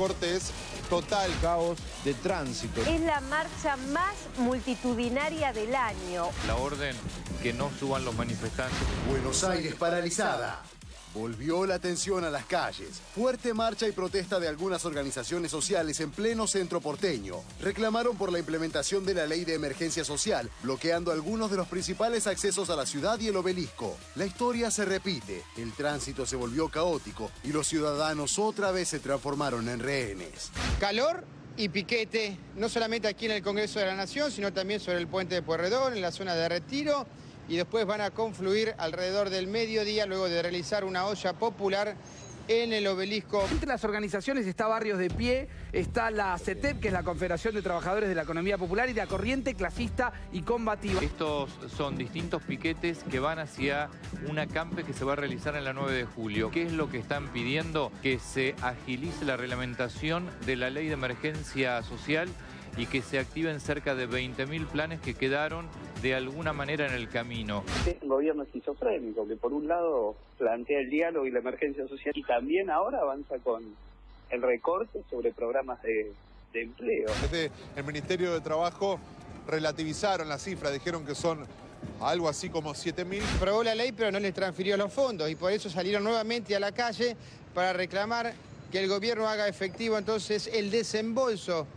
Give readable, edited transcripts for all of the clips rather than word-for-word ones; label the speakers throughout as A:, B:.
A: corte es total.
B: Caos de tránsito.
C: Es la marcha más multitudinaria del año.
D: La orden que no suban los manifestantes.
E: Buenos Aires paralizada. Volvió la tensión a las calles. Fuerte marcha y protesta de algunas organizaciones sociales en pleno centro porteño. Reclamaron por la implementación de la ley de emergencia social, bloqueando algunos de los principales accesos a la ciudad y el obelisco. La historia se repite, el tránsito se volvió caótico y los ciudadanos otra vez se transformaron en rehenes.
F: Calor y piquete, no solamente aquí en el Congreso de la Nación, sino también sobre el puente de Pueyrredón, en la zona de Retiro, y después van a confluir alrededor del mediodía luego de realizar una olla popular en el obelisco.
G: Entre las organizaciones está Barrios de Pie, está la CETEP, que es la Confederación de Trabajadores de la Economía Popular, y la Corriente Clasista y Combativa.
D: Estos son distintos piquetes que van hacia un acampe que se va a realizar en la 9 de julio. ¿Qué es lo que están pidiendo? Que se agilice la reglamentación de la ley de emergencia social y que se activen cerca de 20.000 planes que quedaron de alguna manera en el camino.
H: Es un gobierno esquizofrénico que por un lado plantea el diálogo y la emergencia social y también ahora avanza con el recorte sobre programas de empleo.
A: Desde el Ministerio de Trabajo relativizaron la cifra, dijeron que son algo así como 7.000.
F: Aprobó la ley pero no les transfirió los fondos y por eso salieron nuevamente a la calle para reclamar que el gobierno haga efectivo entonces el desembolso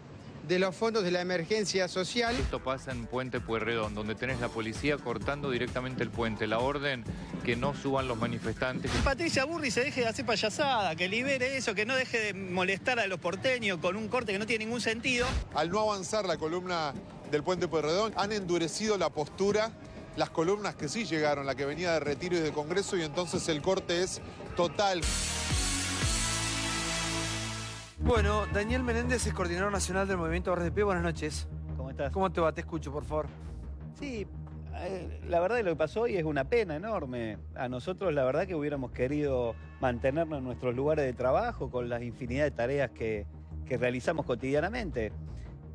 F: de los fondos de la emergencia social.
D: Esto pasa en Puente Pueyrredón, donde tenés la policía cortando directamente el puente. La orden que no suban los manifestantes.
I: Patricia Burri se deje de hacer payasada, que libere eso, que no deje de molestar a los porteños con un corte que no tiene ningún sentido.
A: Al no avanzar la columna del Puente Pueyrredón, han endurecido la postura las columnas que sí llegaron, la que venía de Retiro y de Congreso, y entonces el corte es total.
J: Bueno, Daniel Menéndez es coordinador nacional del Movimiento Barrios de Pie. Buenas noches.
I: ¿Cómo estás?
J: ¿Cómo te va? Te escucho, por favor.
I: Sí, la verdad que lo que pasó hoy es una pena enorme. A nosotros la verdad que hubiéramos querido mantenernos en nuestros lugares de trabajo con la infinidad de tareas que realizamos cotidianamente.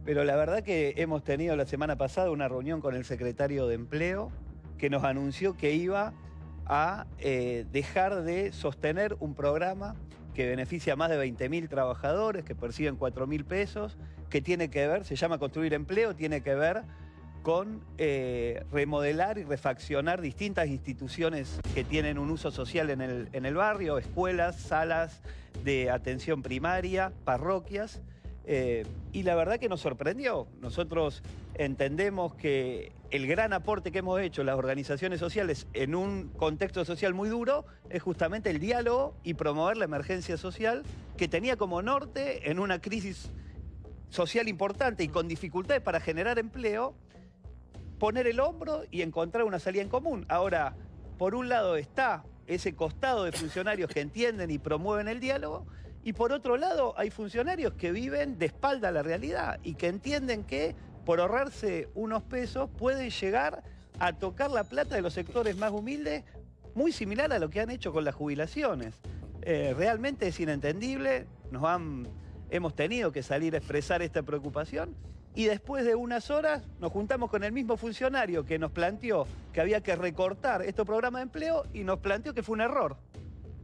I: Pero la verdad que hemos tenido la semana pasada una reunión con el secretario de Empleo que nos anunció que iba a dejar de sostener un programa que beneficia a más de 20.000 trabajadores, que perciben 4.000 pesos, que tiene que ver, se llama Construir Empleo, tiene que ver con remodelar y refaccionar distintas instituciones que tienen un uso social en el barrio, escuelas, salas de atención primaria, parroquias, y la verdad que nos sorprendió. Nosotros entendemos que el gran aporte que hemos hecho las organizaciones sociales en un contexto social muy duro es justamente el diálogo y promover la emergencia social que tenía como norte en una crisis social importante y con dificultades para generar empleo, poner el hombro y encontrar una salida en común. Ahora, por un lado está ese costado de funcionarios que entienden y promueven el diálogo, y por otro lado hay funcionarios que viven de espalda a la realidad y que entienden que por ahorrarse unos pesos pueden llegar a tocar la plata de los sectores más humildes, muy similar a lo que han hecho con las jubilaciones. Realmente es inentendible, hemos tenido que salir a expresar esta preocupación y después de unas horas nos juntamos con el mismo funcionario que nos planteó que había que recortar estos programas de empleo y nos planteó que fue un error,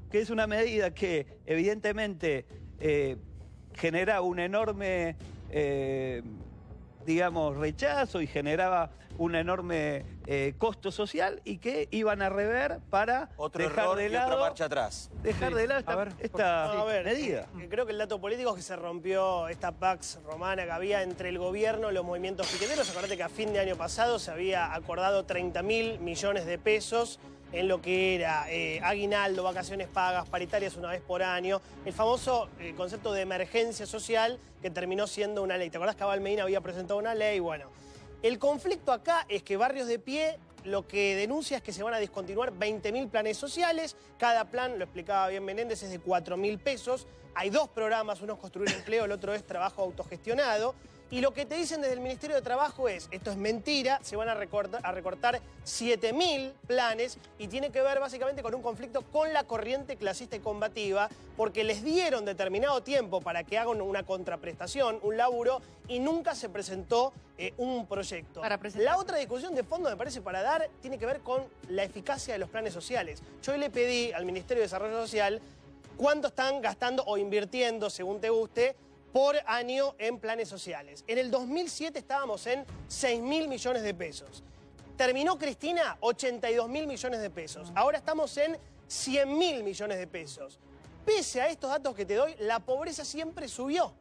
I: que es una medida que evidentemente genera un enorme, digamos, rechazo y generaba un enorme costo social y que iban a rever para dejar de lado,
K: otra marcha atrás.
I: Dejar de lado esta medida.
L: Creo que el dato político es que se rompió esta pax romana que había entre el gobierno y los movimientos piqueteros. Acordate que a fin de año pasado se había acordado 30.000 millones de pesos en lo que era aguinaldo, vacaciones pagas, paritarias una vez por año, el famoso concepto de emergencia social que terminó siendo una ley. ¿Te acordás que Abel Medina había presentado una ley? Bueno, el conflicto acá es que Barrios de Pie lo que denuncia es que se van a discontinuar 20.000 planes sociales. Cada plan, lo explicaba bien Menéndez, es de 4.000 pesos. Hay dos programas, uno es Construir Empleo, el otro es Trabajo Autogestionado. Y lo que te dicen desde el Ministerio de Trabajo es, esto es mentira, se van a recortar 7.000 planes y tiene que ver básicamente con un conflicto con la corriente clasista y combativa porque les dieron determinado tiempo para que hagan una contraprestación, un laburo, y nunca se presentó un proyecto. La otra discusión de fondo, me parece, para dar, tiene que ver con la eficacia de los planes sociales. Yo hoy le pedí al Ministerio de Desarrollo Social cuánto están gastando o invirtiendo, según te guste, por año en planes sociales. En el 2007 estábamos en 6.000 millones de pesos. Terminó Cristina, 82.000 millones de pesos. Ahora estamos en 100.000 millones de pesos. Pese a estos datos que te doy, la pobreza siempre subió.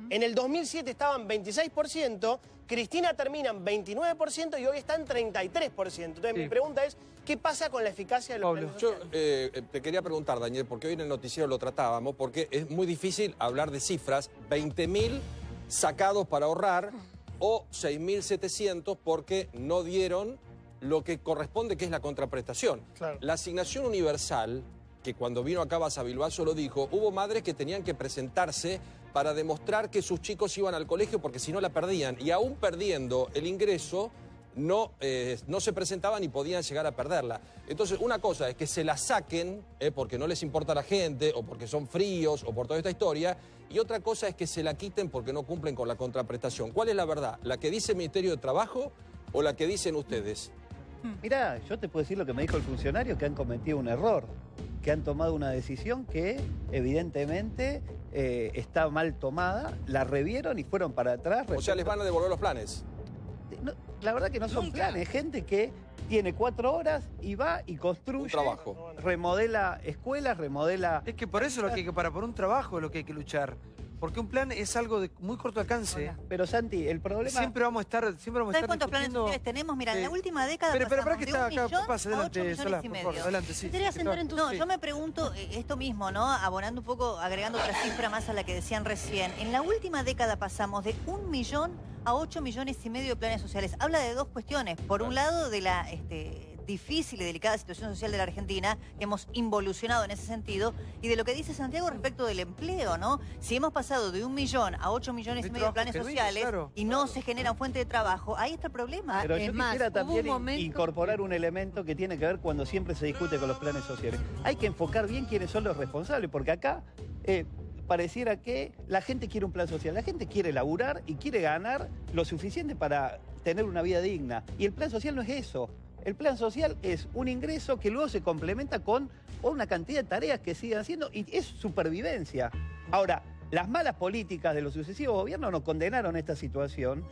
L: En el 2007 estaban 26%, Cristina termina en 29% y hoy está en 33%. Entonces mi pregunta es, ¿qué pasa con la eficacia de los planes sociales?
K: Yo te quería preguntar, Daniel, porque hoy en el noticiero lo tratábamos, porque es muy difícil hablar de cifras, 20.000 sacados para ahorrar o 6.700 porque no dieron lo que corresponde, que es la contraprestación.
L: Claro.
K: La asignación universal, que cuando vino acá Basavilbaso lo dijo, hubo madres que tenían que presentarse para demostrar que sus chicos iban al colegio porque si no la perdían. Y aún perdiendo el ingreso, no se presentaban y podían llegar a perderla. Entonces, una cosa es que se la saquen porque no les importa a la gente o porque son fríos o por toda esta historia, y otra cosa es que se la quiten porque no cumplen con la contraprestación. ¿Cuál es la verdad? ¿La que dice el Ministerio de Trabajo o la que dicen ustedes?
I: Mirá, yo te puedo decir lo que me dijo el funcionario, que han cometido un error, que han tomado una decisión que evidentemente está mal tomada, la revieron y fueron para atrás.
K: O sea, ¿les van a devolver los planes?
I: No, la verdad que no son planes, gente que tiene 4 horas y va y construye,
K: un trabajo,
I: remodela escuelas, remodela...
J: Es que por eso lo que hay que, por un trabajo es lo que hay que luchar. Porque un plan es algo de muy corto alcance.
I: Pero Santi, el problema...
J: Siempre vamos a estar
M: ¿Sabes cuántos planes sociales tenemos? Mira, en la última década
J: pasamos
M: de 1 millón a 8 millones y medio.
J: Adelante, sí.
M: No, yo me pregunto esto mismo, ¿no? Abonando un poco, agregando otra cifra más a la que decían recién. En la última década pasamos de 1 millón a 8 millones y medio de planes sociales. Habla de dos cuestiones. Por un lado, de la difícil y delicada situación social de la Argentina, que hemos involucionado en ese sentido, y de lo que dice Santiago respecto del empleo, ¿no? Si hemos pasado de 1 millón a 8 millones y medio de planes sociales y no se generan fuentes de trabajo, ahí está el problema.
I: Pero yo quisiera también incorporar un elemento que tiene que ver cuando siempre se discute con los planes sociales. Hay que enfocar bien quiénes son los responsables, porque acá pareciera que la gente quiere un plan social. La gente quiere laburar y quiere ganar lo suficiente para tener una vida digna. Y el plan social no es eso. El plan social es un ingreso que luego se complementa con una cantidad de tareas que siguen haciendo y es supervivencia. Ahora, las malas políticas de los sucesivos gobiernos nos condenaron a esta situación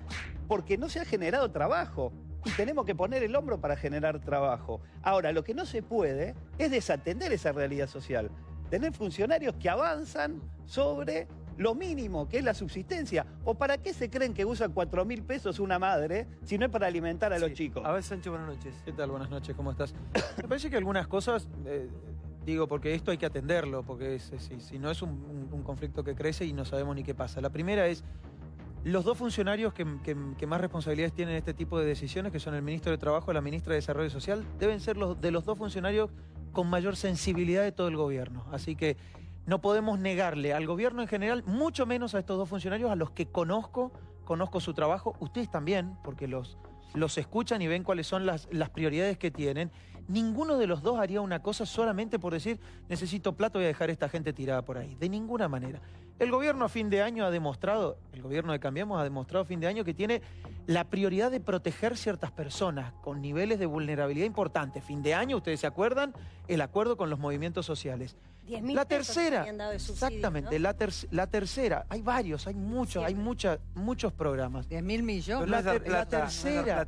I: porque no se ha generado trabajo y tenemos que poner el hombro para generar trabajo. Ahora, lo que no se puede es desatender esa realidad social. Tener funcionarios que avanzan sobre lo mínimo, que es la subsistencia. ¿O para qué se creen que usa 4.000 pesos una madre si no es para alimentar a los chicos?
J: A ver, Sánchez, buenas noches.
N: ¿Qué tal? Buenas noches, ¿cómo estás? Me parece que algunas cosas, digo, porque esto hay que atenderlo, porque si no es un conflicto que crece y no sabemos ni qué pasa. La primera es, los dos funcionarios que más responsabilidades tienen en este tipo de decisiones, que son el ministro de Trabajo y la ministra de Desarrollo Social, deben ser de los dos funcionarios con mayor sensibilidad de todo el gobierno. Así que no podemos negarle al gobierno en general, mucho menos a estos dos funcionarios, a los que conozco su trabajo, ustedes también, porque los escuchan y ven cuáles son las prioridades que tienen. Ninguno de los dos haría una cosa solamente por decir, necesito plata, voy a dejar a esta gente tirada por ahí. De ninguna manera. El gobierno a fin de año ha demostrado, el gobierno de Cambiemos ha demostrado a fin de año que tiene la prioridad de proteger ciertas personas con niveles de vulnerabilidad importantes. Fin de año, ustedes se acuerdan, el acuerdo con los movimientos sociales.
C: 10.000
N: la
C: pesos
N: tercera,
C: habían dado de subsidio,
N: exactamente,
C: ¿no?
N: la tercera, hay varios, hay muchos, muchos programas.
O: 10.000 millones.
N: La tercera,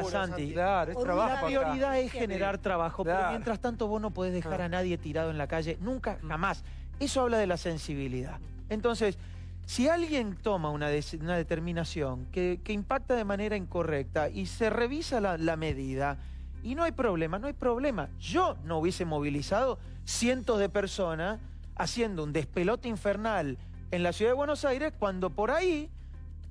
N: Santi,
J: claro, es trabajo
N: la prioridad
J: acá.
N: es generar trabajo, pero mientras tanto vos no podés dejar a nadie tirado en la calle, nunca, jamás. Eso habla de la sensibilidad. Entonces, si alguien toma una determinación que impacta de manera incorrecta y se revisa la medida, y no hay problema, no hay problema. Yo no hubiese movilizado cientos de personas haciendo un despelote infernal en la ciudad de Buenos Aires cuando por ahí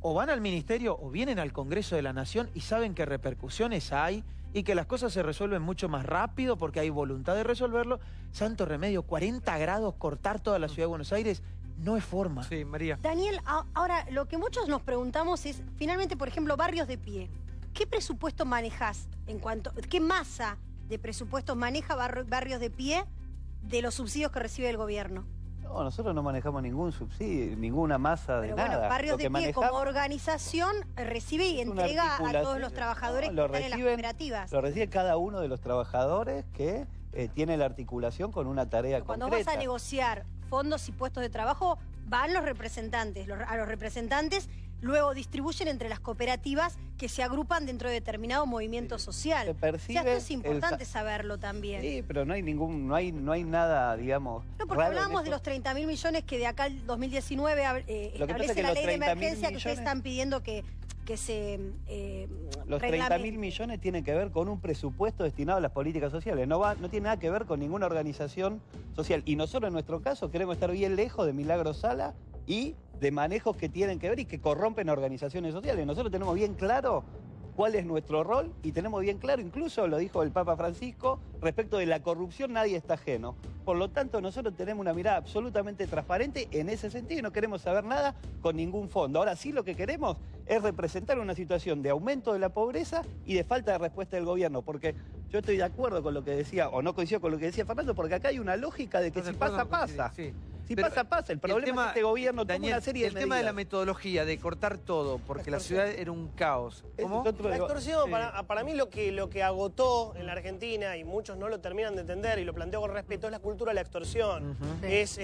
N: o van al ministerio o vienen al Congreso de la Nación y saben qué repercusiones hay y que las cosas se resuelven mucho más rápido porque hay voluntad de resolverlo. Santo remedio, 40 grados, cortar toda la ciudad de Buenos Aires, no es forma.
J: Sí, María.
C: Daniel, ahora lo que muchos nos preguntamos es, finalmente, por ejemplo, barrios de pie. ¿Qué presupuesto manejás qué masa de presupuestos maneja barrios de pie de los subsidios que recibe el gobierno?
I: No, nosotros no manejamos ningún subsidio, ninguna masa de nada.
C: Bueno, barrios de pie como organización recibe y entrega a todos los trabajadores que están en las cooperativas.
I: Lo recibe cada uno de los trabajadores que tiene la articulación con una tarea
C: Cuando
I: concreta.
C: vas a negociar fondos y puestos de trabajo, van los representantes. A los representantes luego distribuyen entre las cooperativas que se agrupan dentro de determinado movimiento social.
I: Se percibe
C: o sea, esto es importante saberlo también.
I: Sí, pero no hay nada, digamos.
C: No, porque
I: raro
C: hablábamos
I: en
C: de
I: esto.
C: los 30.000 millones que de acá al 2019
I: Lo que pasa
C: establece
I: es que
C: la
I: los
C: ley de
I: 30.000
C: emergencia que ustedes
I: millones-
C: están pidiendo que se
I: Los 30.000 millones tienen que ver con un presupuesto destinado a las políticas sociales. No tiene nada que ver con ninguna organización social. Y nosotros, en nuestro caso, queremos estar bien lejos de Milagro Sala y de manejos que tienen que ver y que corrompen organizaciones sociales. Nosotros tenemos bien claro cuál es nuestro rol y tenemos bien claro, incluso lo dijo el Papa Francisco, respecto de la corrupción nadie está ajeno. Por lo tanto, nosotros tenemos una mirada absolutamente transparente en ese sentido y no queremos saber nada con ningún fondo. Ahora sí lo que queremos es representar una situación de aumento de la pobreza y de falta de respuesta del gobierno, porque yo estoy de acuerdo con lo que decía, o no coincido con lo que decía Fernando, porque acá hay una lógica de que si pasa, pasa.
G: Sí.
I: Si
G: Pero
I: pasa, pasa. El problema es que este gobierno toma
G: Daniel,
I: una serie de
G: el tema de la
I: medidas.
G: metodología, de cortar todo, porque la ciudad era un caos. ¿Cómo?
L: La extorsión, para mí lo que agotó en la Argentina, y muchos no lo terminan de entender, y lo planteo con respeto, es la cultura de la extorsión. Es,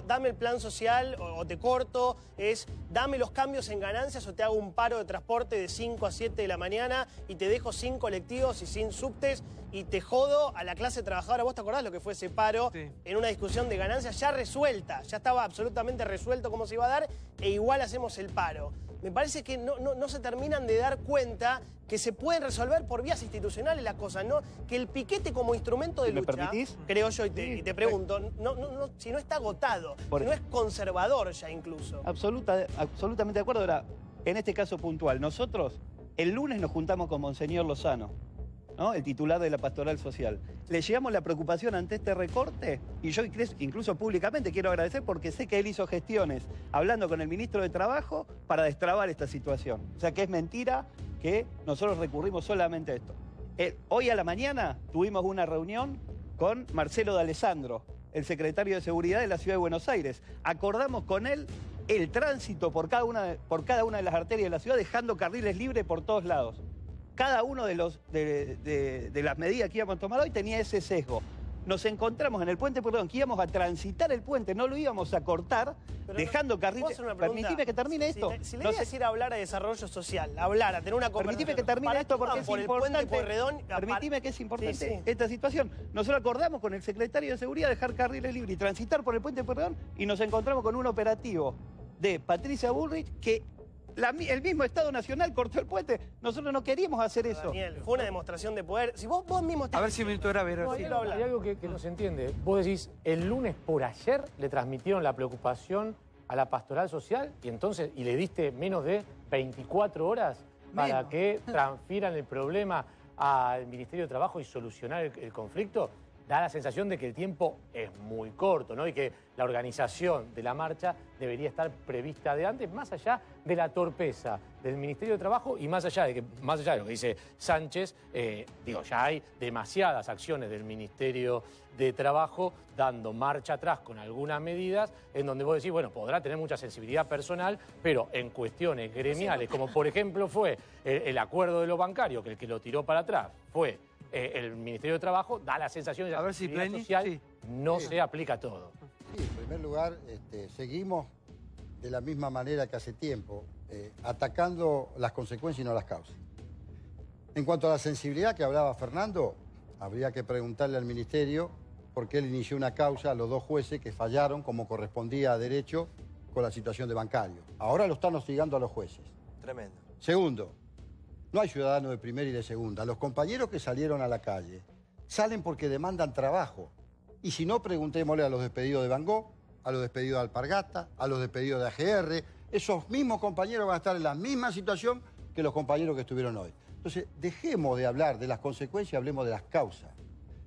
L: dame el plan social o te corto, es, dame los cambios en ganancias o te hago un paro de transporte de 5 a 7 de la mañana y te dejo sin colectivos y sin subtes y te jodo a la clase trabajadora. ¿Vos te acordás lo que fue ese paro en una discusión de ganancias ya resuelta? Ya estaba absolutamente resuelto cómo se iba a dar e igual hacemos el paro. Me parece que no se terminan de dar cuenta que se pueden resolver por vías institucionales las cosas, ¿no? Que el piquete como instrumento de
I: ¿Me
L: lucha,
I: permitís?
L: creo yo, y te pregunto, si no está agotado, si no es conservador ya incluso.
I: Absolutamente de acuerdo. Ahora, en este caso puntual, nosotros el lunes nos juntamos con Monseñor Lozano, ¿no? El titular de la Pastoral Social. Le llevamos la preocupación ante este recorte y yo incluso públicamente quiero agradecer porque sé que él hizo gestiones hablando con el ministro de Trabajo para destrabar esta situación. O sea que es mentira que nosotros recurrimos solamente a esto. Hoy a la mañana tuvimos una reunión con Marcelo D'Alessandro, el secretario de Seguridad de la Ciudad de Buenos Aires. Acordamos con él el tránsito por cada una de las arterias de la ciudad, dejando carriles libres por todos lados. Cada uno de las medidas que íbamos a tomar hoy tenía ese sesgo. Nos encontramos en el puente Pueyrredón, que íbamos a transitar el puente, no lo íbamos a cortar, dejando carriles. Permitime que termine esto.
L: Si le voy a decir hablar de desarrollo social, a tener una conversación.
I: Permitime que termine esto porque es importante.
L: Pueyrredón,
I: Permitime que es importante esta situación. Nosotros acordamos con el secretario de Seguridad dejar carriles libres y transitar por el puente Pueyrredón y nos encontramos con un operativo de Patricia Bullrich que el mismo Estado Nacional cortó el puente. Nosotros no queríamos hacer eso.
L: Daniel, fue una demostración de poder. Si vos mismo estás...
G: A ver si minuto era ver.
O: Hay algo que no se entiende. Vos decís, el lunes por ayer le transmitieron la preocupación a la pastoral social y le diste menos de 24 horas para que transfieran el problema al Ministerio de Trabajo y solucionar el conflicto. Da la sensación de que el tiempo es muy corto, ¿no? Y que la organización de la marcha debería estar prevista de antes, más allá de la torpeza del Ministerio de Trabajo y más allá de lo que dice Sánchez, ya hay demasiadas acciones del Ministerio de Trabajo dando marcha atrás con algunas medidas en donde vos decís, bueno, podrá tener mucha sensibilidad personal, pero en cuestiones gremiales, como por ejemplo fue el acuerdo de los bancarios, que el que lo tiró para atrás fue el Ministerio de Trabajo, da la sensación de que la sensibilidad social no se aplica a todo.
P: Sí, en primer lugar, seguimos de la misma manera que hace tiempo, atacando las consecuencias y no las causas. En cuanto a la sensibilidad que hablaba Fernando, habría que preguntarle al Ministerio por qué él inició una causa a los dos jueces que fallaron como correspondía a derecho con la situación de bancario. Ahora lo están hostigando a los jueces.
J: Tremendo.
P: Segundo, no hay ciudadanos de primera y de segunda. Los compañeros que salieron a la calle salen porque demandan trabajo. Y si no, preguntémosle a los despedidos de Van Gogh, a los despedidos de Alpargata, a los despedidos de AGR. Esos mismos compañeros van a estar en la misma situación que los compañeros que estuvieron hoy. Entonces, dejemos de hablar de las consecuencias, hablemos de las causas.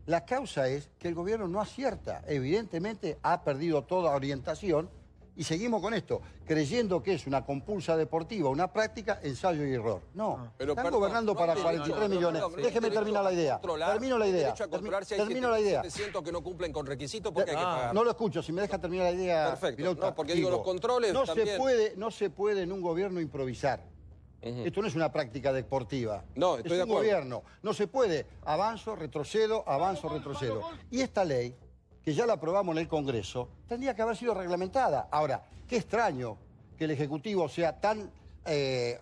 P: La causa es que el gobierno no acierta. Evidentemente ha perdido toda orientación y seguimos con esto, creyendo que es una compulsa deportiva, una práctica, ensayo y error. No, están gobernando para 43 millones. Déjeme terminar la idea. Termino la idea. Termino la idea.
K: 700 que no cumplen con requisitos porque hay que pagar.
P: No lo escucho, si me deja terminar la idea.
K: Perfecto,
P: Pilota,
K: no, porque digo, los controles
P: no
K: también.
P: se puede en un gobierno improvisar. Esto no es una práctica deportiva.
K: No, estoy de acuerdo.
P: Es un gobierno. No se puede avanzo, retrocedo, Y esta ley, que ya la aprobamos en el Congreso, tendría que haber sido reglamentada. Ahora, qué extraño que el Ejecutivo sea tan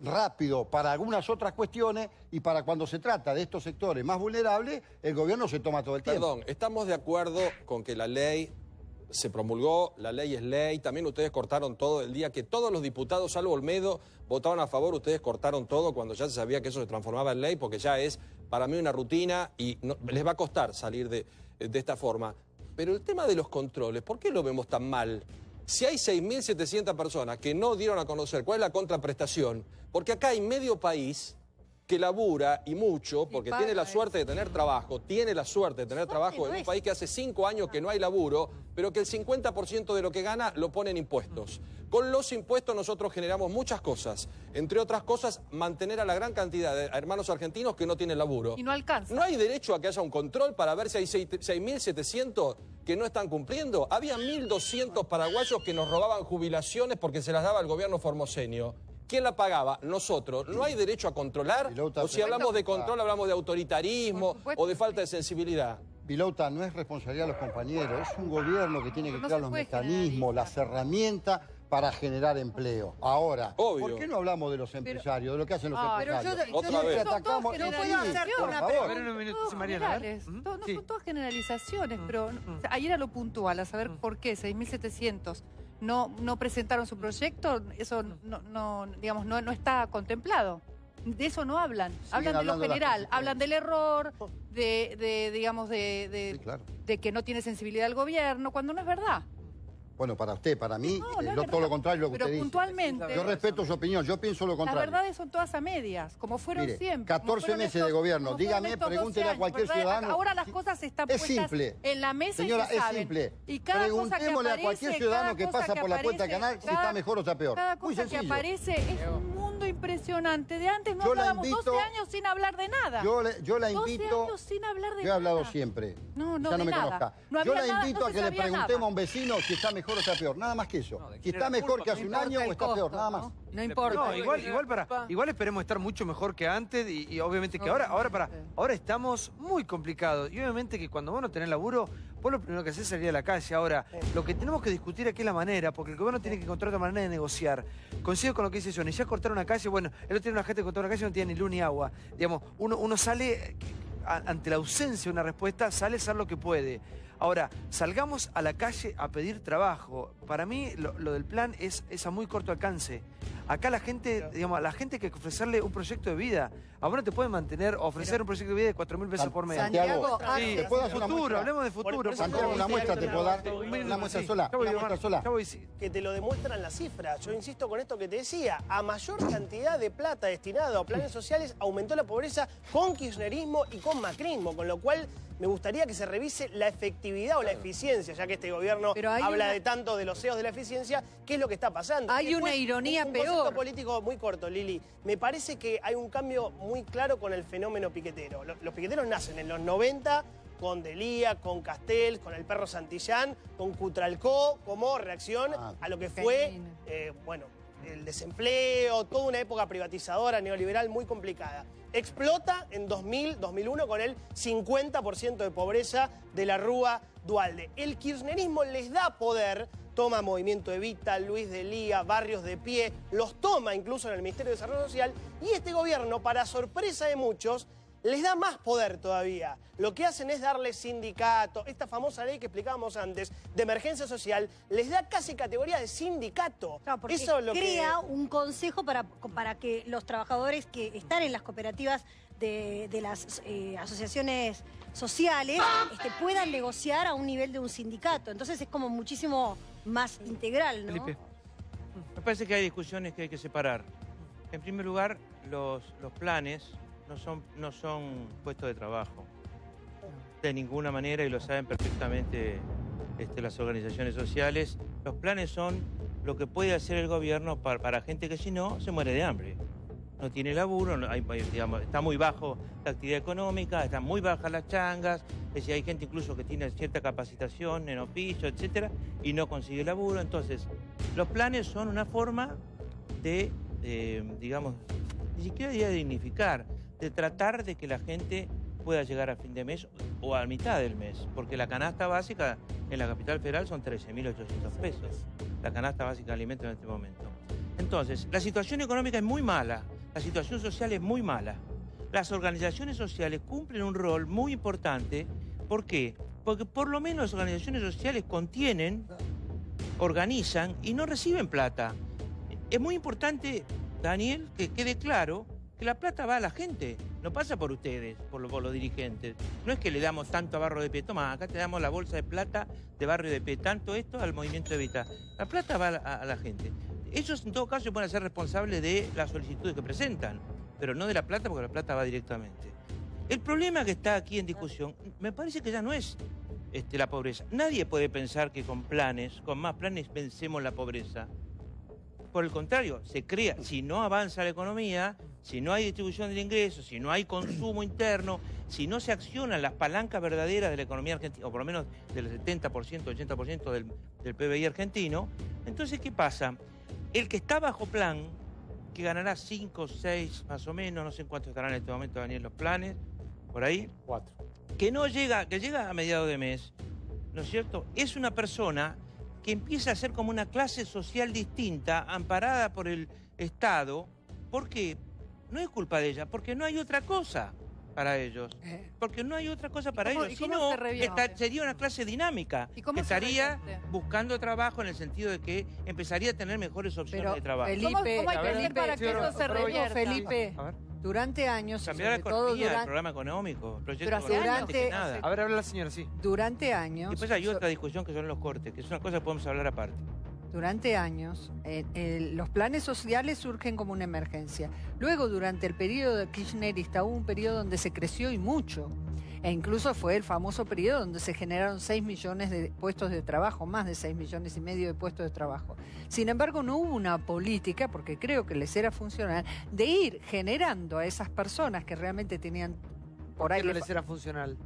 P: rápido para algunas otras cuestiones y para cuando se trata de estos sectores más vulnerables, el gobierno se toma todo el tiempo.
K: Perdón, estamos de acuerdo con que la ley se promulgó, la ley es ley, también ustedes cortaron todo el día que todos los diputados, salvo Olmedo, votaban a favor, ustedes cortaron todo cuando ya se sabía que eso se transformaba en ley, porque ya es para mí una rutina y no, les va a costar salir de esta forma. Pero el tema de los controles, ¿por qué lo vemos tan mal? Si hay 6.700 personas que no dieron a conocer cuál es la contraprestación, porque acá hay medio país que labura y mucho, porque tiene la suerte de tener trabajo, en un país que hace 5 años que no hay laburo, pero que el 50% de lo que gana lo pone en impuestos. Con los impuestos nosotros generamos muchas cosas, entre otras cosas, mantener a la gran cantidad de hermanos argentinos que no tienen laburo.
Q: Y no alcanza.
K: ¿No hay derecho a que haya un control para ver si hay 6.700 que no están cumpliendo? Había 1.200 paraguayos que nos robaban jubilaciones porque se las daba el gobierno formoseño. ¿Quién la pagaba? Nosotros. ¿No hay derecho a controlar? O si hablamos de control, hablamos de autoritarismo o de falta de sensibilidad.
P: Vilauta, no es responsabilidad de los compañeros, es un gobierno que tiene que crear los mecanismos, las herramientas para generar empleo. Ahora, ¿por qué no hablamos de los empresarios, de lo que hacen los empresarios?
Q: Otra vez.
P: Atacamos,
Q: no puedo hacer
P: por
Q: favor. No son todas generalizaciones, pero ayer a lo puntual, a saber por qué 6.700 no presentaron su proyecto, eso no está contemplado. De eso no hablan. Hablan de lo general, hablan del error, de que no tiene sensibilidad el gobierno, cuando no es verdad.
P: Bueno, para usted, para mí, todo lo contrario lo que usted dice.
Q: Puntualmente.
P: Yo respeto su opinión, yo pienso lo contrario.
Q: Las verdades son todas a medias, como fueron siempre.
P: 14 meses de gobierno, dígame, pregúntele a cualquier ciudadano.
Q: Ahora las cosas están puestas en la mesa.
P: Señora,
Q: y se saben.
P: Es simple.
Q: Y cada
P: preguntémosle a cualquier ciudadano que pasa por la puerta del canal si está mejor o está peor.
Q: Cada cosa que aparece es un mundo impresionante. De antes no hablábamos 12 años sin hablar de nada.
P: Yo la invito.
Q: 12 años sin hablar de nada.
P: Yo he hablado siempre.
Q: No
P: ya no me
Q: nada.
P: conozca. Yo la invito a que le preguntemos a un vecino si está mejor o está peor. Nada más que eso. Si está mejor que hace un año o está peor, nada más.
Q: No importa.
N: No, igual esperemos estar mucho mejor que antes y obviamente que ahora estamos muy complicados. Y obviamente que cuando vos no tenés laburo, vos lo primero que haces es salir a la calle. Ahora, lo que tenemos que discutir aquí es la manera, porque el gobierno tiene que encontrar otra manera de negociar. Coincido con lo que dice Johnny, ya cortaron una calle, bueno, el otro tiene una gente que cortó una calle y no tiene ni luz ni agua. Digamos, uno sale, ante la ausencia de una respuesta, sale a hacer lo que puede. Ahora, salgamos a la calle a pedir trabajo. Para mí, lo del plan es a muy corto alcance. Acá la gente, digamos, a la gente hay que ofrecerle un proyecto de vida. Ahora te pueden ofrecer un proyecto de vida de 4.000 pesos por mes.
P: Santiago,
N: sí,
P: ¿te puedo dar una muestra?
N: Hablemos de futuro.
P: Santiago, una muestra te puedo dar. Una muestra sola.
L: Que te lo demuestran las cifras. Yo insisto con esto que te decía. A mayor cantidad de plata destinado a planes sociales, aumentó la pobreza con kirchnerismo y con macrismo. Con lo cual, me gustaría que se revise la efectividad o la eficiencia, ya que este gobierno habla de tanto de los CEOs de la eficiencia, ¿qué es lo que está pasando?
Q: Hay una ironía peor.
L: Un político muy corto, Lili. Me parece que hay un cambio muy claro con el fenómeno piquetero. Los piqueteros nacen en los 90 con Delía, con Castells, con el perro Santillán, con Cutralcó, como reacción a lo que fue, el desempleo, toda una época privatizadora, neoliberal muy complicada. Explota en 2000, 2001 con el 50% de pobreza de la Rúa Duhalde. El kirchnerismo les da poder, toma Movimiento Evita, Luis Delía, Barrios de Pie, los toma incluso en el Ministerio de Desarrollo Social, y este gobierno, para sorpresa de muchos, les da más poder todavía. Lo que hacen es darle sindicato, esta famosa ley que explicábamos antes, de emergencia social, les da casi categoría de sindicato.
C: Claro, porque eso es lo crea un consejo para que los trabajadores que están en las cooperativas de las asociaciones sociales puedan negociar a un nivel de un sindicato. Entonces es como muchísimo más integral, ¿no?
R: Felipe. Me parece que hay discusiones que hay que separar. En primer lugar, los planes no son puestos de trabajo. De ninguna manera, y lo saben perfectamente las organizaciones sociales, los planes son lo que puede hacer el gobierno para gente que si no, se muere de hambre. No tiene laburo, está muy bajo la actividad económica, están muy bajas las changas, es decir, hay gente incluso que tiene cierta capacitación en oficio, etcétera, y no consigue laburo. Entonces, los planes son una forma de ni siquiera de dignificar, de tratar de que la gente pueda llegar a fin de mes o a mitad del mes, porque la canasta básica en la capital federal son 13.800 pesos, la canasta básica de alimentos en este momento. Entonces, la situación económica es muy mala, la situación social es muy mala. Las organizaciones sociales cumplen un rol muy importante. ¿Por qué? Porque por lo menos las organizaciones sociales contienen, organizan y no reciben plata. Es muy importante, Daniel, que quede claro que la plata va a la gente, no pasa por ustedes, por los dirigentes. No es que le damos tanto a Barrio de Pie, toma, acá te damos la bolsa de plata de Barrio de Pie, tanto esto al movimiento Evita. La plata va a la gente. Ellos en todo caso pueden ser responsables de las solicitudes que presentan, pero no de la plata, porque la plata va directamente. El problema que está aquí en discusión, me parece que ya no es la pobreza. Nadie puede pensar que con más planes, vencemos la pobreza. Por el contrario, se crea, si no avanza la economía, si no hay distribución del ingreso, si no hay consumo interno, si no se accionan las palancas verdaderas de la economía argentina, o por lo menos del 70%, 80% del PBI argentino, entonces, ¿qué pasa? El que está bajo plan, que ganará 5, 6 más o menos, no sé en cuánto estarán en este momento, Daniel, los planes, por ahí.
O: 4.
R: Que llega a mediados de mes, ¿no es cierto? Es una persona que empieza a ser como una clase social distinta, amparada por el Estado. ¿Por qué? No es culpa de ella, porque no hay otra cosa para ellos. Porque no hay otra cosa para ellos. Si no, sería una clase dinámica.
Q: ¿Y cómo
R: que estaría buscando trabajo en el sentido de que empezaría a tener mejores opciones de trabajo.
Q: Felipe, ¿Cómo hay que hacer para que eso se revierta?
S: Felipe, durante años,
R: cambiar la
S: sobre todo
R: economía, el programa económico, proyectos
S: durante
R: nada.
N: A ver, habla la señora, sí.
S: Durante años.
R: Después hay otra discusión que son los cortes, que es una cosa que podemos hablar aparte.
S: Durante años, los planes sociales surgen como una emergencia. Luego, durante el periodo de kirchnerista, hubo un periodo donde se creció y mucho. E incluso fue el famoso periodo donde se generaron 6 millones de puestos de trabajo, más de 6 millones y medio de puestos de trabajo. Sin embargo, no hubo una política, porque creo que les era funcional, de ir generando a esas personas que realmente tenían...
J: ¿Por qué no les era funcional?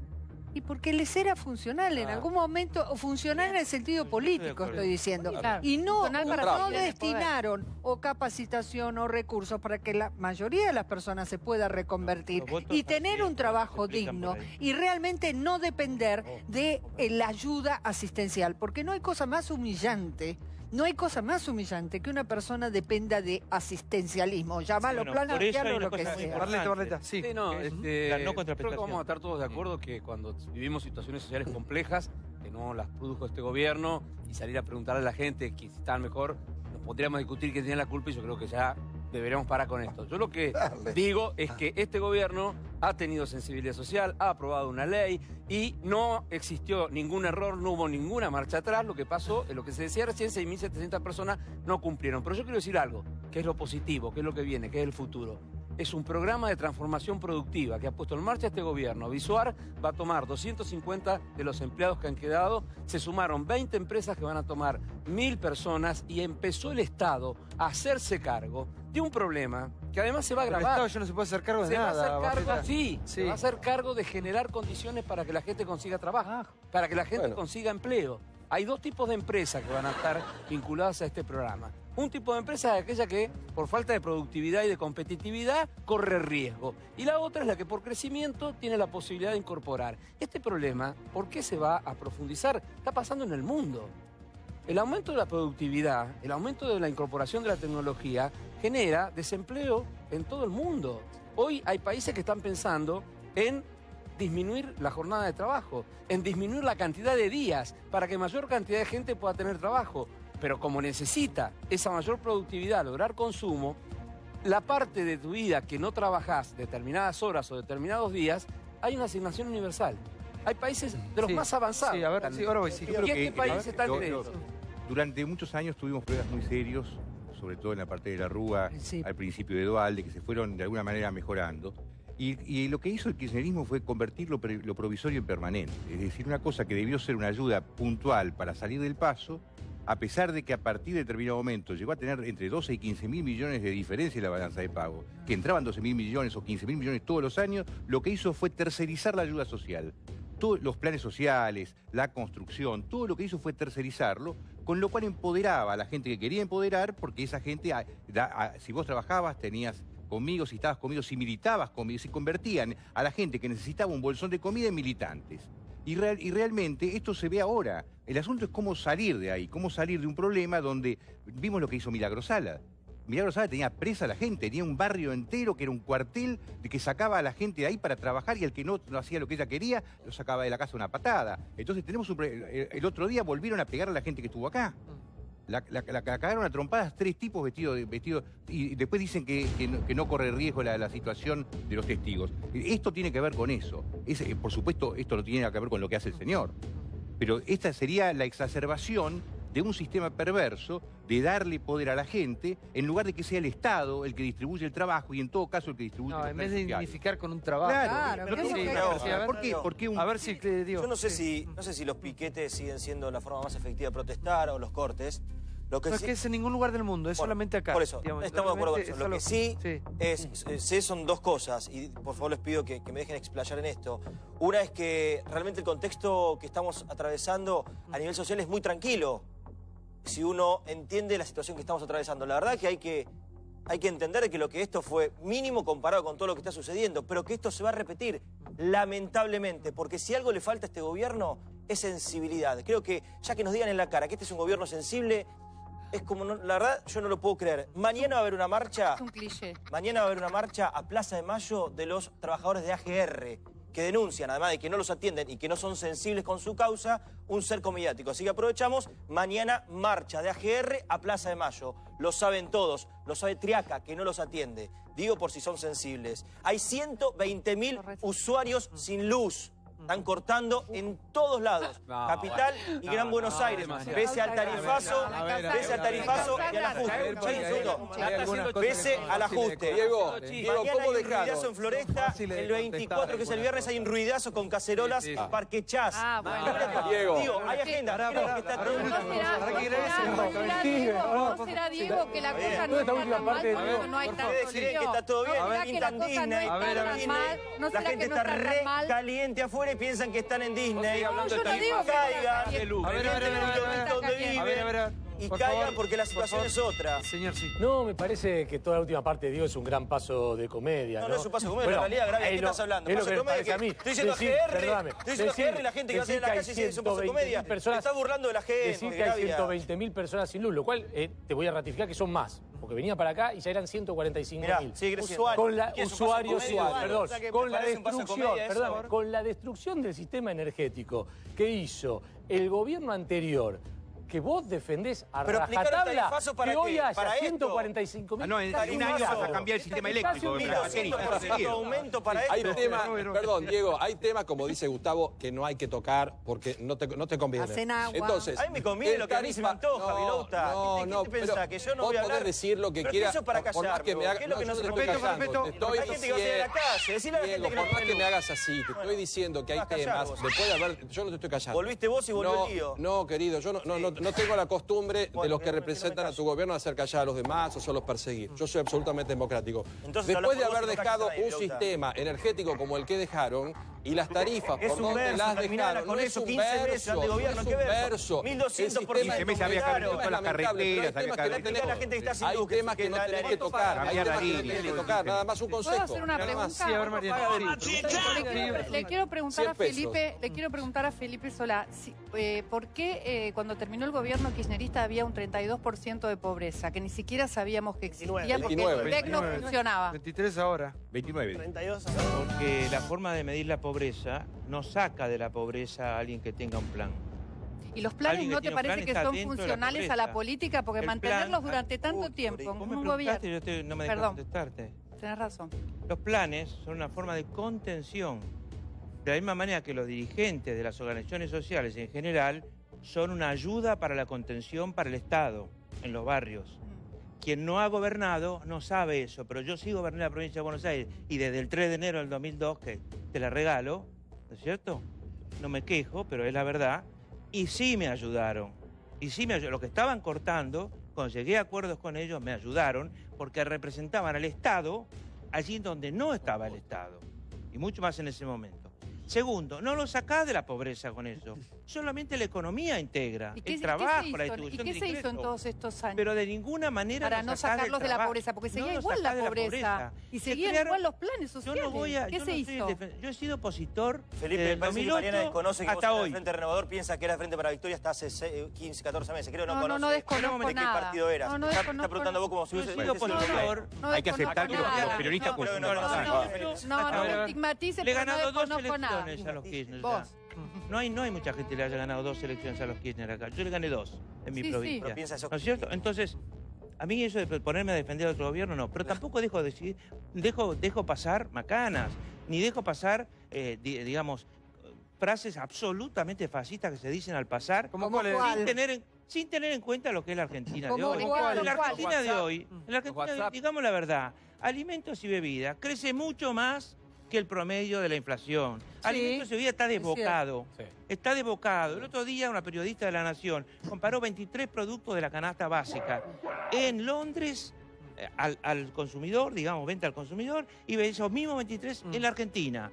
S: Y porque les era funcional en algún momento, o funcional en el sentido político, estoy diciendo.
Q: Claro.
S: Y no
Q: no
S: destinaron o capacitación o recursos para que la mayoría de las personas se pueda reconvertir y tener un trabajo digno y realmente no depender de la ayuda asistencial. Porque no hay cosa más humillante. No hay cosa más humillante que una persona dependa de asistencialismo, llámalo plan social o lo que sea.
N: Barleta, sí.
T: Creo que vamos a estar todos de acuerdo que cuando vivimos situaciones sociales complejas, que no las produjo este gobierno, y salir a preguntar a la gente que si estaban mejor, nos podríamos discutir quién tenía la culpa y yo creo que ya deberíamos parar con esto. Yo lo que digo es que este gobierno ha tenido sensibilidad social, ha aprobado una ley y no existió ningún error, no hubo ninguna marcha atrás. Lo que pasó, lo que se decía recién, 6.700 personas no cumplieron. Pero yo quiero decir algo, que es lo positivo, que es lo que viene, que es el futuro. Es un programa de transformación productiva que ha puesto en marcha este gobierno. Visuar va a tomar 250 de los empleados que han quedado, se sumaron 20 empresas que van a tomar 1.000 personas y empezó el Estado a hacerse cargo de un problema que además se va a agravar.
N: El Estado ya no se puede hacer cargo de nada.
T: Se va a hacer cargo, se va a hacer cargo de generar condiciones para que la gente consiga trabajo, para que la gente consiga empleo. Hay dos tipos de empresas que van a estar vinculadas a este programa. Un tipo de empresa es aquella que, por falta de productividad y de competitividad, corre riesgo. Y la otra es la que, por crecimiento, tiene la posibilidad de incorporar. Este problema, ¿por qué se va a profundizar? Está pasando en el mundo. El aumento de la productividad, el aumento de la incorporación de la tecnología, genera desempleo en todo el mundo. Hoy hay países que están pensando en disminuir la jornada de trabajo, en disminuir la cantidad de días para que mayor cantidad de gente pueda tener trabajo. Pero como necesita esa mayor productividad, lograr consumo, la parte de tu vida que no trabajás determinadas horas o determinados días, hay una asignación universal. Hay países de los más avanzados.
N: Sí, a ver, sí, ahora voy. Sí.
T: ¿Y este país está entre ellos?
U: Durante muchos años tuvimos problemas muy serios, sobre todo en la parte de la Rúa, al principio de Dualde, que se fueron de alguna manera mejorando. Y lo que hizo el kirchnerismo fue convertir lo provisorio en permanente. Es decir, una cosa que debió ser una ayuda puntual para salir del paso, a pesar de que a partir de determinado momento llegó a tener entre 12 y 15 mil millones de diferencia en la balanza de pago, que entraban 12 mil millones o 15 mil millones todos los años, lo que hizo fue tercerizar la ayuda social. Todos los planes sociales, la construcción, todo lo que hizo fue tercerizarlo, con lo cual empoderaba a la gente que quería empoderar, porque esa gente, si vos trabajabas, tenías conmigo, si estabas conmigo, si militabas conmigo, si convertían a la gente que necesitaba un bolsón de comida en militantes. Y realmente esto se ve ahora. El asunto es cómo salir de ahí, cómo salir de un problema donde vimos lo que hizo Milagro Sala. Milagro Sala tenía presa a la gente, tenía un barrio entero que era un cuartel de que sacaba a la gente de ahí para trabajar y al que no hacía lo que ella quería, lo sacaba de la casa una patada. Entonces tenemos el otro día volvieron a pegar a la gente que estuvo acá. La cagaron a trompadas 3 tipos vestidos y después dicen que no corre riesgo la situación de los testigos. Esto tiene que ver con eso. Por supuesto, esto no tiene que ver con lo que hace el señor. Pero esta sería la exacerbación de un sistema perverso de darle poder a la gente en lugar de que sea el Estado el que distribuye el trabajo y en todo caso el que distribuye el
J: en vez de dignificar con un trabajo.
U: Claro,
J: a ver si
B: yo no sé si los piquetes siguen siendo la forma más efectiva de protestar o los cortes. Lo que
J: no es que es en ningún lugar del mundo, es solamente acá.
B: Por eso, estamos de acuerdo con eso. Lo que sí sé son 2 cosas, y por favor les pido que me dejen explayar en esto. Una es que realmente el contexto que estamos atravesando a nivel social es muy tranquilo, si uno entiende la situación que estamos atravesando. La verdad que hay que entender que lo que esto fue mínimo comparado con todo lo que está sucediendo, pero que esto se va a repetir, lamentablemente, porque si algo le falta a este gobierno es sensibilidad. Creo que ya que nos digan en la cara que este es un gobierno sensible, es como, la verdad, yo no lo puedo creer. Mañana va a haber una marcha.
Q: Es un cliché.
B: Mañana va a haber una marcha a Plaza de Mayo de los trabajadores de AGR, que denuncian, además de que no los atienden y que no son sensibles con su causa, un cerco mediático. Así que aprovechamos, mañana marcha de AGR a Plaza de Mayo. Lo saben todos, lo sabe Triaca, que no los atiende. Digo por si son sensibles. Hay 120.000 usuarios sin luz. Están cortando en todos lados, Capital y Gran Buenos Aires, pese al tarifazo y al ajuste. Pese al ajuste.
K: Diego,
B: mañana hay un ruidazo en Floresta, el 24, que es el viernes, hay un ruidazo con cacerolas, Parque Chas. Diego, hay agenda, creo que está todo.
Q: ¿No será, Diego, que la cosa no está tan mal? No hay tanto lío.
B: ¿Creen que está todo bien? Pintan Disney, la gente está re caliente afuera y piensan que están en Disney. Y caigan porque la situación es otra.
J: Señor, sí.
O: No, me parece que toda la última parte de Diego es un gran paso de comedia.
B: No es un paso de comedia, en realidad, Gravia, ¿de qué estás hablando?
O: Es lo que me parece a mí.
B: Estoy diciendo AGR y la gente que va a salir en la calle dice es un paso de comedia. Te está burlando de la gente,
O: decir que hay 120.000 personas sin luz, lo cual te voy a ratificar que son más. Porque venía para acá y ya eran 145.000. Con la con la destrucción del sistema energético que hizo el gobierno anterior, que vos defendés a rajatabla, que hoy haya 145.000.
U: No, en un año vas a cambiar el sistema eléctrico.
B: Aumento para esto.
K: Hay temas, perdón, Diego, hay temas, como dice Gustavo, que no hay que tocar porque no te conviene.
S: Hacen agua.
K: Entonces,
B: a mí me conviene lo que a mí se me antoja, Vilouta. ¿Qué te pensás? Que yo no voy a hablar.
K: Vos podés decir lo que quieras.
B: Por más que me hagas. ¿Qué es lo que no se respeto? Hay gente que va a salir a la calle. Decirle a la gente que no.
K: Por más que me hagas así, te estoy diciendo que hay temas. Después de haber. Yo no te estoy callando.
B: Volviste vos y volvió el lío.
K: No, querido, yo no tengo la costumbre de los que representan a tu gobierno de hacer callar a los demás o solo perseguir. Yo soy absolutamente democrático. Después de haber dejado un sistema energético como el que dejaron y las tarifas por donde las dejaron, no es un verso, no es un verso.
B: 1.200 por
U: 15 meses había cambiado todas las carreteras,
K: hay temas que no tenés que tocar, hay temas que no tenés que tocar, nada más un consejo.
Q: ¿Puedo hacer una pregunta? Le quiero preguntar a Felipe Solá, ¿por qué cuando terminó el gobierno kirchnerista había un 32% de pobreza, que ni siquiera sabíamos que existía porque el TEC no funcionaba?
J: 23 ahora.
U: 29.
L: 32.
R: Porque la forma de medir la pobreza no saca de la pobreza a alguien que tenga un plan.
Q: ¿Y los planes no te parece que son funcionales a la política? Porque mantenerlos durante tanto tiempo en un gobierno...
R: Yo no me dejo contestarte.
Q: Tenés razón.
R: Los planes son una forma de contención. De la misma manera que los dirigentes de las organizaciones sociales en general son una ayuda para la contención para el Estado en los barrios. Quien no ha gobernado no sabe eso, pero yo sí goberné la provincia de Buenos Aires y desde el 3 de enero del 2002, que te la regalo, ¿no es cierto? No me quejo, pero es la verdad. Y sí me ayudaron. Y sí me ayudaron. Los que estaban cortando, cuando llegué a acuerdos con ellos, me ayudaron porque representaban al Estado allí donde no estaba el Estado. Y mucho más en ese momento. Segundo, no lo sacás de la pobreza con eso. solamente la economía integra,
Q: ¿Y qué,
R: el trabajo,
Q: ¿y
R: la distribución
Q: qué
R: del
Q: se hizo
R: ingreso.
Q: en todos estos años?
R: Pero de ninguna manera
Q: para no sacarlos de la pobreza, porque seguía igual la pobreza. Y seguían igual los planes sociales. ¿Qué se hizo?
R: Yo he sido opositor
B: Felipe,
R: desde
B: me parece que
R: 2008
B: Mariana desconoce que vos
R: hasta
B: eras
R: hoy.
B: del Frente Renovador, piensa que era Frente para la Victoria hasta hace 15, 14 meses. Creo que no conoce
Q: no desconozco
B: de qué
Q: nada.
B: partido eras.
Q: No
B: está preguntando vos como si hubiese
R: sido opositor.
U: Hay que aceptar que los peronistas
Q: No estigmatices,
R: le he
Q: pero
R: ganado
Q: no
R: 2
Q: desconozco nada.
R: elecciones a los Kirchner.
Q: Vos.
R: No hay mucha gente que le haya ganado 2 elecciones a los Kirchner acá. Yo le gané 2 en mi provincia.
B: Pero piensa eso.
R: ¿No es cierto? Entonces, a mí eso de ponerme a defender a otro gobierno, no. Pero tampoco dejo pasar macanas, ni dejo pasar, digamos, frases absolutamente fascistas que se dicen al pasar, sin tener en cuenta lo que es la Argentina de hoy. En la Argentina de hoy, digamos la verdad, alimentos y bebidas crece mucho más que el promedio de la inflación. Alimentos y bebidas está desbocado. Está desbocado. El otro día una periodista de La Nación comparó 23 productos de la canasta básica en Londres al consumidor, digamos, venta al consumidor, y esos mismos 23 en la Argentina.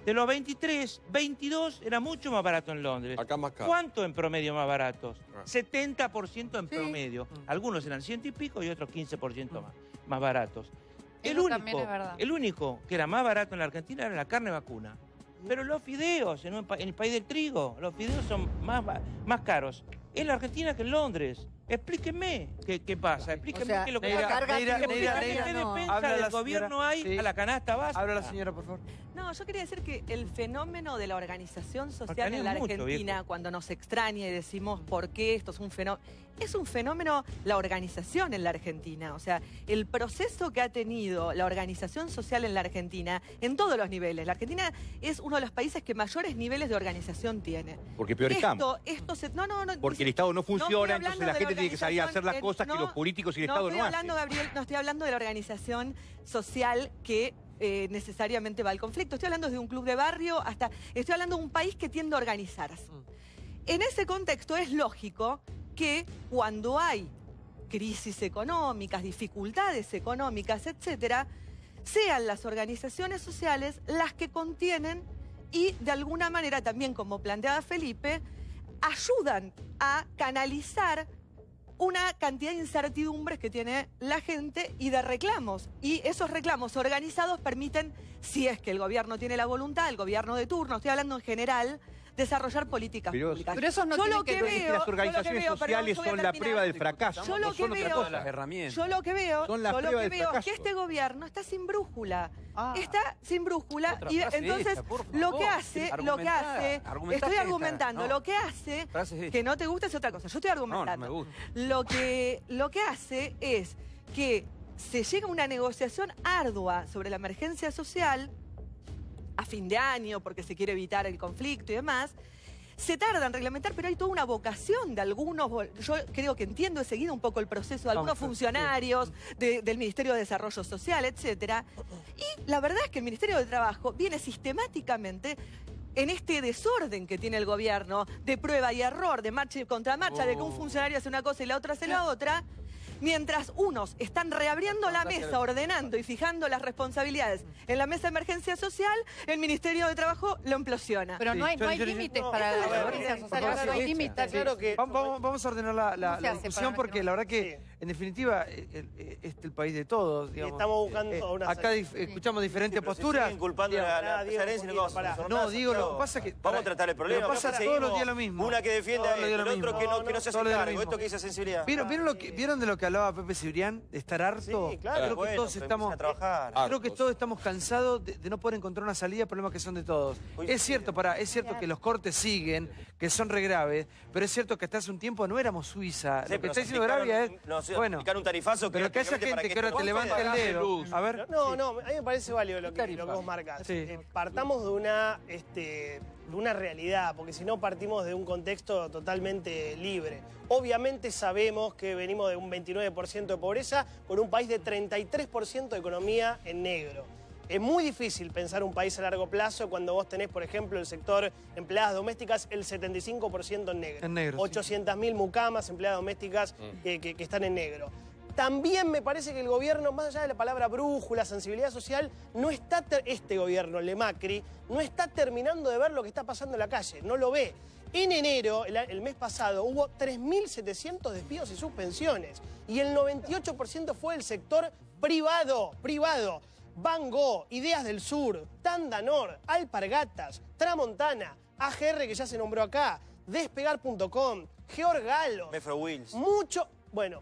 R: De los 23, 22 era mucho más barato en Londres.
K: Acá más caro.
R: ¿Cuánto en promedio más baratos? 70% en promedio. Algunos eran 100 y pico y otros 15% más baratos. El único que era más barato en la Argentina era la carne vacuna. Pero los fideos, en el país del trigo, los fideos son más caros en la Argentina que en Londres. Explíquenme qué pasa, explíquenme qué es lo que pasa. ¿Qué defensa del gobierno hay a la canasta básica?
J: Habla la señora, por favor.
E: No, yo quería decir que el fenómeno de la organización social en la Argentina, cuando nos extraña y decimos por qué esto es un fenómeno la organización en la Argentina. O sea, el proceso que ha tenido la organización social en la Argentina, en todos los niveles. La Argentina es uno de los países que mayores niveles de organización tiene.
U: Porque peor estamos.
E: No,
U: porque el Estado no funciona, entonces la gente tiene que salir a hacer las cosas que los políticos y el Estado no hacen.
E: Gabriel, no estoy hablando de la organización social que necesariamente va al conflicto. Estoy hablando de un club de barrio, estoy hablando de un país que tiende a organizarse. En ese contexto es lógico que cuando hay crisis económicas, dificultades económicas, etcétera, sean las organizaciones sociales las que contienen y de alguna manera también, como planteaba Felipe, ayudan a canalizar una cantidad de incertidumbres que tiene la gente y de reclamos. Y esos reclamos organizados permiten, si es que el gobierno tiene la voluntad, el gobierno de turno, estoy hablando en general, desarrollar políticas públicas.
Q: Pero eso no tiene que ver
U: que las organizaciones sociales son la prueba del fracaso.
E: Yo lo que veo es que este gobierno está sin brújula. Está sin brújula y entonces lo que hace, estoy argumentando, lo que hace, que no te gusta es otra cosa, yo estoy argumentando.
U: No me gusta.
E: Lo que hace es que se llega a una negociación ardua sobre la emergencia social a fin de año, porque se quiere evitar el conflicto y demás, se tarda en reglamentar, pero hay toda una vocación de algunos, yo creo que entiendo, he seguido un poco el proceso de algunos funcionarios del Ministerio de Desarrollo Social, etcétera, y la verdad es que el Ministerio de Trabajo viene sistemáticamente en este desorden que tiene el gobierno, de prueba y error, de marcha y contramarcha, de que un funcionario hace una cosa y la otra hace la otra, mientras unos están reabriendo la mesa, ordenando y fijando las responsabilidades en la mesa de emergencia social, el Ministerio de Trabajo lo implosiona.
Q: Pero no hay límites para la emergencia social, no hay límites.
J: Vamos a ordenar la discusión porque la verdad que, en definitiva, es el país de todos. Digamos.
L: Estamos buscando una
J: acá escuchamos diferentes posturas.
B: Culpando a la
J: No, digo, lo que pasa es que...
B: Vamos a tratar el problema.
J: Pero pasa todos los días lo mismo.
B: Una que defiende a el otro que no se hace cargo. Esto que dice sensibilidad.
J: ¿Vieron de lo que hablaba Pepe Cibrián, de estar harto?
B: Sí, claro,
J: creo que todos estamos cansados de no poder encontrar una salida a problemas que son de todos. Es cierto que los cortes siguen, que son re graves, pero es cierto que hasta hace un tiempo no éramos Suiza. Lo que está diciendo Gravia es...
B: Bueno, un tarifazo
J: pero que haya gente que ahora te levante el dedo. A ver.
L: No, a mí me parece válido lo que vos marcás. Partamos de una realidad, porque si no partimos de un contexto totalmente libre. Obviamente sabemos que venimos de un 29% de pobreza con un país de 33% de economía en negro. Es muy difícil pensar un país a largo plazo cuando vos tenés, por ejemplo, el sector empleadas domésticas, el 75% en negro. 800.000 mucamas, empleadas domésticas que están en negro. También me parece que el gobierno, más allá de la palabra brújula, sensibilidad social, no está, este gobierno, el de Macri, no está terminando de ver lo que está pasando en la calle, no lo ve. En enero, el mes pasado, hubo 3.700 despidos y suspensiones y el 98% fue del sector privado. Van Gogh, Ideas del Sur, Tandanor, Alpargatas, Tramontana, AGR que ya se nombró acá, Despegar.com, Georg Galo.
B: Mefro-Wheels.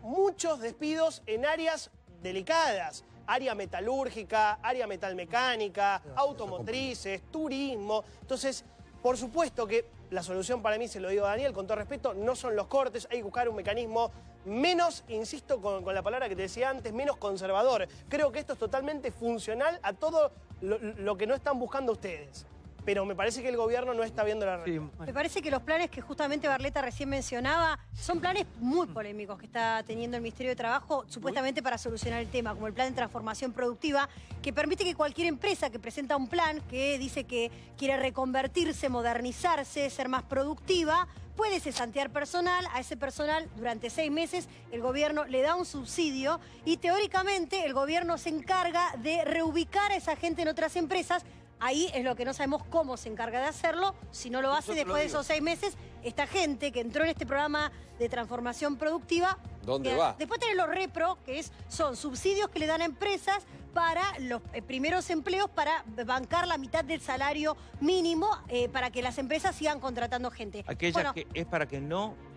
L: Muchos despidos en áreas delicadas. Área metalúrgica, área metalmecánica, automotrices, turismo. Entonces, por supuesto que la solución para mí, se lo digo a Daniel, con todo respeto, no son los cortes. Hay que buscar un mecanismo menos, insisto con la palabra que te decía antes, menos conservador. Creo que esto es totalmente funcional a todo lo que no están buscando ustedes. Pero me parece que el gobierno no está viendo la realidad.
C: Me parece que los planes que justamente Barleta recién mencionaba son planes muy polémicos que está teniendo el Ministerio de Trabajo, supuestamente para solucionar el tema, como el plan de transformación productiva, que permite que cualquier empresa que presenta un plan que dice que quiere reconvertirse, modernizarse, ser más productiva, puede cesantear personal. A ese personal durante 6 meses el gobierno le da un subsidio y teóricamente el gobierno se encarga de reubicar a esa gente en otras empresas. Ahí es lo que no sabemos cómo se encarga de hacerlo. Si no lo hace después de esos 6 meses, esta gente que entró en este programa de transformación productiva...
K: ¿Dónde va?
C: Después tenés los repro, que son subsidios que le dan a empresas para los primeros empleos, para bancar la mitad del salario mínimo, para que las empresas sigan contratando gente.
R: Aquella que es para que no...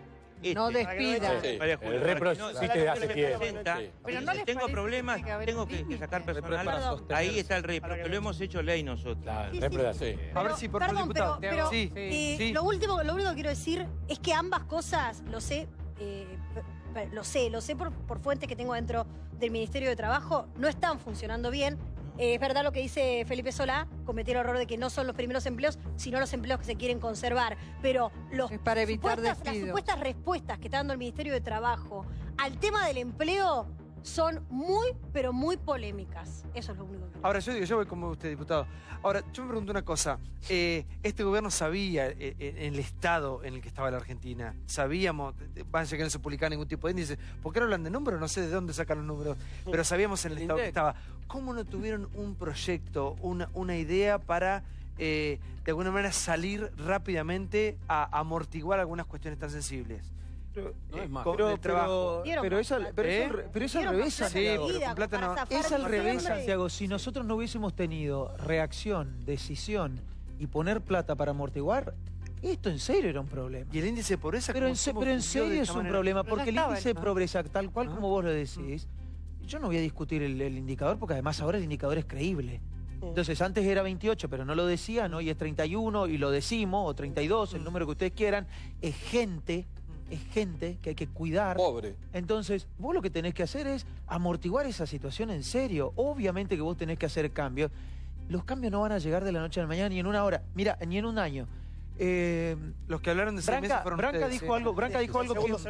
S: No despida.
O: El repro sí te hace pie.
R: Pero no tengo problemas, tengo que sacar personal. Ahí está el repro, que lo hemos hecho ley nosotros.
O: El repro es así.
G: A ver si por favor, diputado.
C: Pero lo único que quiero decir es que ambas cosas, lo sé por fuentes que tengo dentro del Ministerio de Trabajo, no están funcionando bien. Es verdad lo que dice Felipe Solá, cometí el error de que no son los primeros empleos, sino los empleos que se quieren conservar. Pero las supuestas respuestas que está dando el Ministerio de Trabajo al tema del empleo son muy, pero muy polémicas. Eso es lo único que...
G: Ahora, yo voy como usted, diputado. Ahora, yo me pregunto una cosa. Este gobierno sabía el estado en el que estaba la Argentina. Sabíamos, parece que no se publicaba ningún tipo de índice. ¿Por qué no hablan de números? No sé de dónde sacan los números. Pero sabíamos en el estado que estaba. ¿Cómo no tuvieron un proyecto, una idea para, de alguna manera, salir rápidamente a amortiguar algunas cuestiones tan sensibles?
N: No es más.
G: Pero es al revés, Santiago.
N: Es al revés, Santiago. Si nosotros no hubiésemos tenido reacción, decisión y poner plata para amortiguar, esto en serio era un problema.
G: Y el índice de pobreza...
N: Pero en serio es un problema, porque el índice de pobreza, tal cual como vos lo decís, yo no voy a discutir el indicador, porque además ahora el indicador es creíble. Entonces, antes era 28, pero no lo decían, hoy es 31 y lo decimos, o 32, el número que ustedes quieran. Es gente que hay que cuidar.
K: Pobre.
N: Entonces, vos lo que tenés que hacer es amortiguar esa situación en serio. Obviamente que vos tenés que hacer cambios. Los cambios no van a llegar de la noche a la mañana ni en una hora. Mira, ni en un año.
G: Los que hablaron de 6 meses fueron
N: Branca
G: ustedes,
N: dijo algo,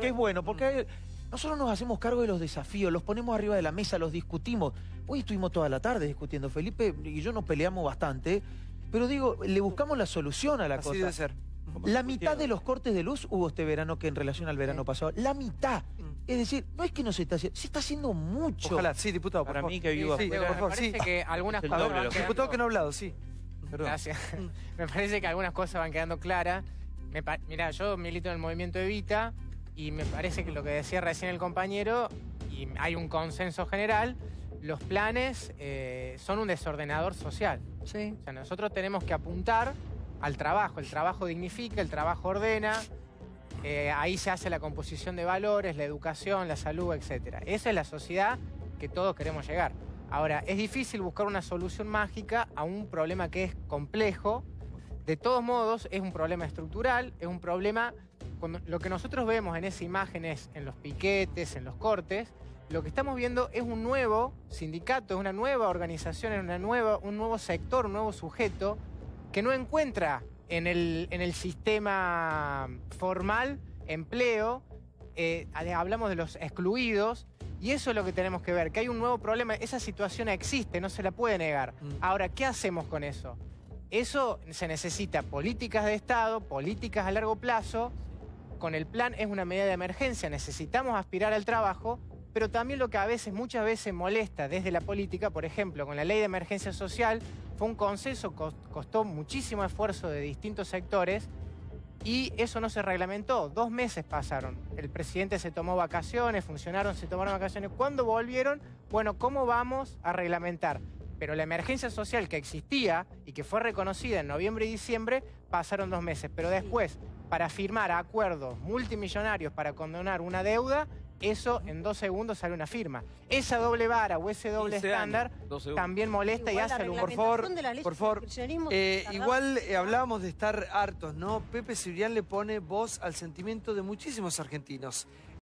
N: que es bueno, porque nosotros nos hacemos cargo de los desafíos, los ponemos arriba de la mesa, los discutimos. Hoy estuvimos toda la tarde discutiendo. Felipe y yo nos peleamos bastante, pero digo, le buscamos la solución a la cosa.
G: Así debe ser.
N: La mitad de los cortes de luz hubo este verano que en relación al verano pasado. La mitad. Es decir, no es que no se está haciendo, se está haciendo mucho.
G: Ojalá, sí, diputado.
R: Para mí que vivo
G: afuera.
R: por
G: favor,
H: me parece que algunas cosas...
G: Diputado que no ha hablado, sí.
H: Perdón. Gracias. Me parece que algunas cosas van quedando claras. Mirá, yo milito en el movimiento Evita y me parece que lo que decía recién el compañero, y hay un consenso general, los planes son un desordenador social.
S: Sí.
H: O sea, nosotros tenemos que apuntar al trabajo. El trabajo dignifica, el trabajo ordena, ahí se hace la composición de valores, la educación, la salud, etc. Esa es la sociedad que todos queremos llegar. Ahora, es difícil buscar una solución mágica a un problema que es complejo. De todos modos, es un problema estructural, es un problema... Lo que nosotros vemos en esa imagen es en los piquetes, en los cortes, lo que estamos viendo es un nuevo sindicato, es una nueva organización, es un nuevo sector, un nuevo sujeto que no encuentra en el sistema formal empleo. Hablamos de los excluidos, y eso es lo que tenemos que ver, que hay un nuevo problema. Esa situación existe, no se la puede negar. Ahora, ¿qué hacemos con eso? Eso se necesita políticas de Estado, políticas a largo plazo. Con el plan es una medida de emergencia, necesitamos aspirar al trabajo, pero también lo que muchas veces molesta desde la política, por ejemplo, con la ley de emergencia social, fue un consenso, costó muchísimo esfuerzo de distintos sectores y eso no se reglamentó. 2 meses pasaron. El presidente se tomó vacaciones, funcionarios se tomaron vacaciones. ¿Cuándo volvieron? Bueno, ¿cómo vamos a reglamentar? Pero la emergencia social que existía y que fue reconocida en noviembre y diciembre, pasaron 2 meses. Pero después, para firmar acuerdos multimillonarios para condonar una deuda, eso en 2 segundos sale una firma. Esa doble vara o ese doble estándar también molesta y hace algún...
J: Por favor, igual hablábamos de estar hartos, ¿no? Pepe Cibrián le pone voz al sentimiento de muchísimos argentinos.